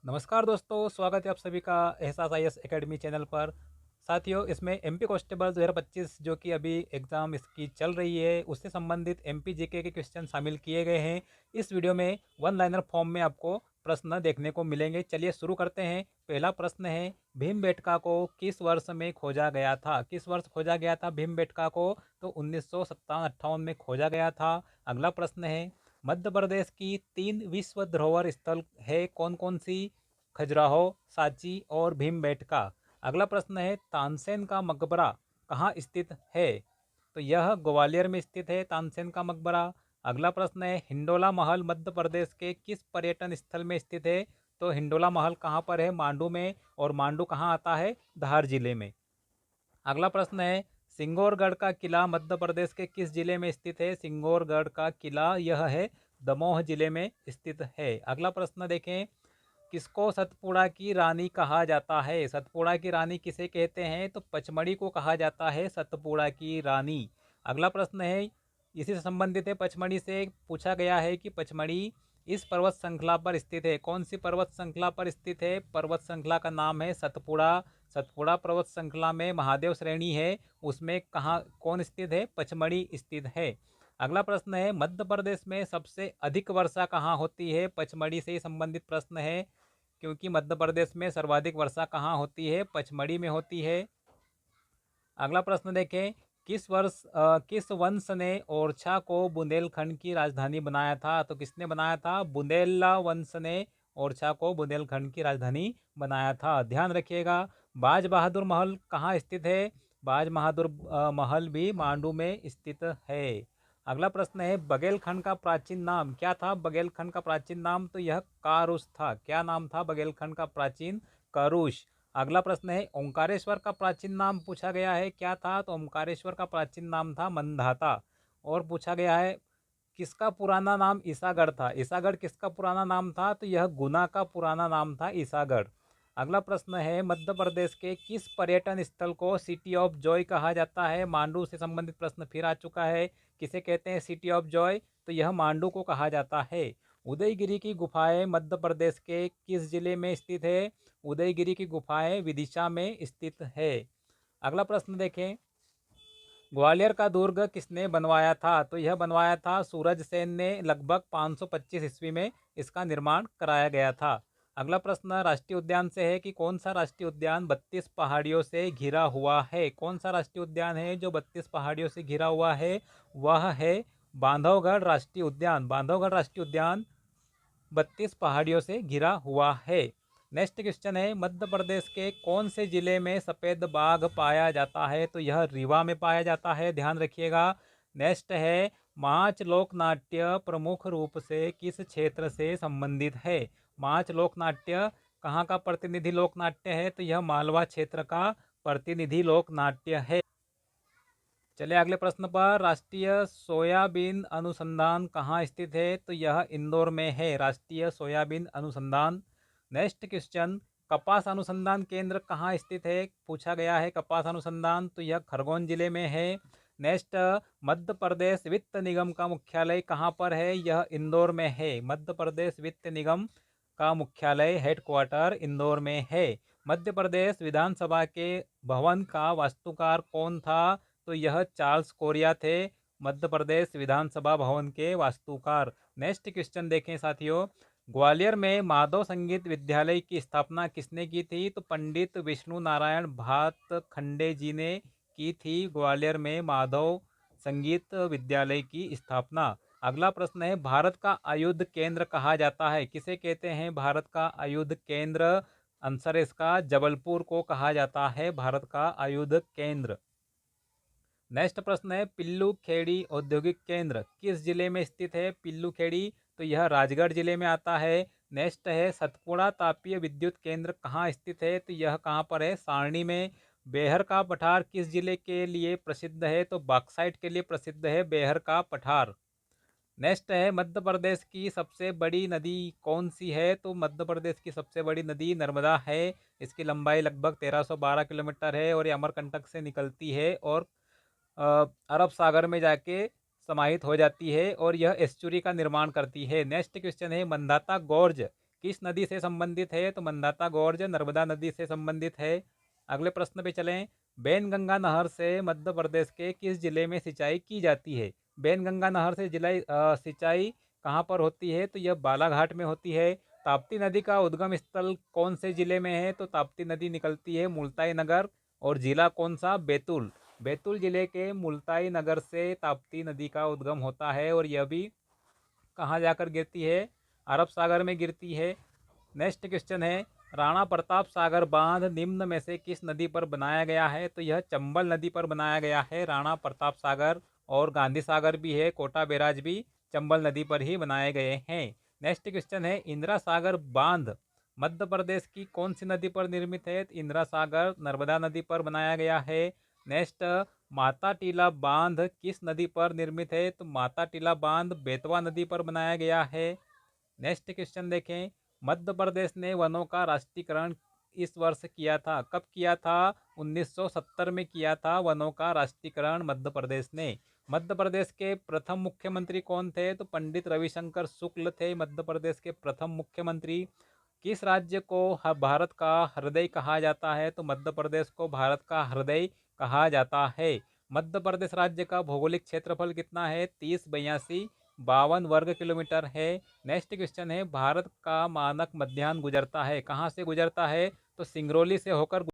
नमस्कार दोस्तों, स्वागत है आप सभी का एहसास आईएएस एकेडमी चैनल पर। साथियों, इसमें एमपी कांस्टेबल 2025 जो कि अभी एग्ज़ाम इसकी चल रही है, उससे संबंधित एमपी जीके के क्वेश्चन शामिल किए गए हैं। इस वीडियो में वन लाइनर फॉर्म में आपको प्रश्न देखने को मिलेंगे। चलिए शुरू करते हैं। पहला प्रश्न है, भीमबेटका को किस वर्ष में खोजा गया था? किस वर्ष खोजा गया था भीमबेटका को? तो 1957-58 में खोजा गया था। अगला प्रश्न है, मध्य प्रदेश की 3 विश्व धरोहर स्थल है कौन कौन सी? खजुराहो, सांची और भीमबेटका। अगला प्रश्न है, तानसेन का मकबरा कहाँ स्थित है? तो यह ग्वालियर में स्थित है तानसेन का मकबरा। अगला प्रश्न है, हिंडोला महल मध्य प्रदेश के किस पर्यटन स्थल में स्थित है? तो हिंडोला महल कहाँ पर है? मांडू में। और मांडू कहाँ आता है? धार जिले में। अगला प्रश्न है, सिंगौरगढ़ का किला मध्य प्रदेश के किस जिले में स्थित है? सिंगौरगढ़ का किला यह है दमोह जिले में स्थित है। अगला प्रश्न देखें, किसको सतपुड़ा की रानी कहा जाता है? सतपुड़ा की रानी किसे कहते हैं? तो पचमढ़ी को कहा जाता है सतपुड़ा की रानी। अगला प्रश्न है, इसी से संबंधित है, पचमढ़ी से पूछा गया है कि पचमढ़ी इस पर्वत श्रृंखला पर स्थित है। कौन सी पर्वत श्रृंखला पर स्थित है? पर्वत श्रृंखला का नाम है सतपुड़ा। सतपुड़ा पर्वत श्रृंखला में महादेव श्रेणी है, उसमें कहाँ कौन स्थित है? पचमढ़ी स्थित है। अगला प्रश्न है, मध्य प्रदेश में सबसे अधिक वर्षा कहाँ होती है? पचमढ़ी से संबंधित प्रश्न है, क्योंकि मध्य प्रदेश में सर्वाधिक वर्षा कहाँ होती है? पचमढ़ी में होती है। अगला प्रश्न देखें, किस वंश ने ओरछा को बुंदेलखंड की राजधानी बनाया था? तो किसने बनाया था? बुंदेला वंश ने ओरछा को बुंदेलखंड की राजधानी बनाया था। ध्यान रखिएगा। बाज बहादुर महल कहाँ स्थित है? बाज बहादुर महल भी मांडू में स्थित है। अगला प्रश्न है, बघेलखंड का प्राचीन नाम क्या था? बघेलखंड का प्राचीन नाम तो यह कारुष था। क्या नाम था बघेलखंड का प्राचीन? करुष। अगला प्रश्न है, ओंकारेश्वर का प्राचीन नाम पूछा गया है, क्या था? तो ओंकारेश्वर का प्राचीन नाम था मंधाता। और पूछा गया है, किसका पुराना नाम ईसागढ़ था? ईसागढ़ किसका पुराना नाम था? तो यह गुना का पुराना नाम था ईसागढ़। अगला प्रश्न है, मध्य प्रदेश के किस पर्यटन स्थल को सिटी ऑफ जॉय कहा जाता है? मांडू से संबंधित प्रश्न फिर आ चुका है। किसे कहते हैं सिटी ऑफ जॉय? तो यह मांडू को कहा जाता है। उदयगिरी की गुफाएं मध्य प्रदेश के किस जिले में स्थित है? उदयगिरी की गुफाएं विदिशा में स्थित है। अगला प्रश्न देखें, ग्वालियर का दुर्ग किसने बनवाया था? तो यह बनवाया था सूरज सेन ने। लगभग 525 ईस्वी में इसका निर्माण कराया गया था। अगला प्रश्न राष्ट्रीय उद्यान से है कि कौन सा राष्ट्रीय उद्यान 32 पहाड़ियों से घिरा हुआ है? कौन सा राष्ट्रीय उद्यान है जो 32 पहाड़ियों से घिरा हुआ है? वह है बांधवगढ़ राष्ट्रीय उद्यान। बांधवगढ़ राष्ट्रीय उद्यान 32 पहाड़ियों से घिरा हुआ है। नेक्स्ट क्वेश्चन है, मध्य प्रदेश के कौन से जिले में सफ़ेद बाघ पाया जाता है? तो यह रीवा में पाया जाता है। ध्यान रखिएगा। नेक्स्ट है, माच लोकनाट्य प्रमुख रूप से किस क्षेत्र से संबंधित है? माच लोकनाट्य कहाँ का प्रतिनिधि लोकनाट्य है? तो यह मालवा क्षेत्र का प्रतिनिधि लोकनाट्य है। चलिए अगले प्रश्न पर, राष्ट्रीय सोयाबीन अनुसंधान कहाँ स्थित है? तो यह इंदौर में है, राष्ट्रीय सोयाबीन अनुसंधान। नेक्स्ट क्वेश्चन, कपास अनुसंधान केंद्र कहाँ स्थित है? पूछा गया है कपास अनुसंधान, तो यह खरगोन जिले में है। नेक्स्ट, मध्य प्रदेश वित्त निगम का मुख्यालय कहाँ पर है? यह इंदौर में है। मध्य प्रदेश वित्त निगम का मुख्यालय हेडक्वार्टर इंदौर में है। मध्य प्रदेश विधानसभा के भवन का वास्तुकार कौन था? तो यह चार्ल्स कोरिया थे, मध्य प्रदेश विधानसभा भवन के वास्तुकार। नेक्स्ट क्वेश्चन देखें साथियों, ग्वालियर में माधव संगीत विद्यालय की स्थापना किसने की थी? तो पंडित विष्णु नारायण भातखंडे जी ने की थी ग्वालियर में माधव संगीत विद्यालय की स्थापना। अगला प्रश्न है, भारत का आयुध केंद्र कहा जाता है, किसे कहते हैं भारत का आयुध केंद्र? आंसर इसका जबलपुर को कहा जाता है भारत का आयुध केंद्र। नेक्स्ट प्रश्न है, पिल्लू खेड़ी औद्योगिक केंद्र किस जिले में स्थित है? पिल्लू खेड़ी तो यह राजगढ़ जिले में आता है। नेक्स्ट है, सतपुड़ा तापीय विद्युत केंद्र कहाँ स्थित है? तो यह कहाँ पर है? सारणी में। बेहर का पठार किस जिले के लिए प्रसिद्ध है? तो बॉक्साइट के लिए प्रसिद्ध है बेहर का पठार। नेक्स्ट है, मध्य प्रदेश की सबसे बड़ी नदी कौन सी है? तो मध्य प्रदेश की सबसे बड़ी नदी नर्मदा है। इसकी लंबाई लगभग 1312 किलोमीटर है और ये अमरकंटक से निकलती है और अरब सागर में जाके समाहित हो जाती है और यह एस्चुरी का निर्माण करती है। नेक्स्ट क्वेश्चन है, मंदाता गॉर्ज किस नदी से संबंधित है? तो मंदाता गोर्ज नर्मदा नदी से संबंधित है। अगले प्रश्न पे चलें। बैनगंगा नहर से मध्य प्रदेश के किस जिले में सिंचाई की जाती है? बैनगंगा नहर से सिंचाई कहाँ पर होती है? तो यह बालाघाट में होती है। ताप्ती नदी का उद्गम स्थल कौन से जिले में है? तो ताप्ती नदी निकलती है मुल्ताई नगर। और जिला कौन सा? बैतूल। बैतूल जिले के मुल्ताई नगर से ताप्ती नदी का उद्गम होता है और यह भी कहाँ जाकर गिरती है? अरब सागर में गिरती है। नेक्स्ट क्वेश्चन है, राणा प्रताप सागर बांध निम्न में से किस नदी पर बनाया गया है? तो यह चंबल नदी पर बनाया गया है राणा प्रताप सागर। और गांधी सागर भी है, कोटा बैराज भी चंबल नदी पर ही बनाए गए हैं। नेक्स्ट क्वेश्चन है, इंदिरा सागर बांध मध्य प्रदेश की कौन सी नदी पर निर्मित है? तो इंदिरा सागर नर्मदा नदी पर बनाया गया है। नेक्स्ट, माता टीला बांध किस नदी पर निर्मित है? तो माता टीला बांध बेतवा नदी पर बनाया गया है। नेक्स्ट क्वेश्चन देखें, मध्य प्रदेश ने वनों का राष्ट्रीयकरण इस वर्ष किया था? कब किया था? 1970 में किया था वनों का राष्ट्रीयकरण मध्य प्रदेश ने। मध्य प्रदेश के प्रथम मुख्यमंत्री कौन थे? तो पंडित रविशंकर शुक्ल थे मध्य प्रदेश के प्रथम मुख्यमंत्री। किस राज्य को भारत का हृदय कहा जाता है? तो मध्य प्रदेश को भारत का हृदय कहा जाता है। मध्य प्रदेश राज्य का भौगोलिक क्षेत्रफल कितना है? 308252 वर्ग किलोमीटर है। नेक्स्ट क्वेश्चन है, भारत का मानक मध्याह्न गुजरता है, कहाँ से गुजरता है? तो सिंगरौली से होकर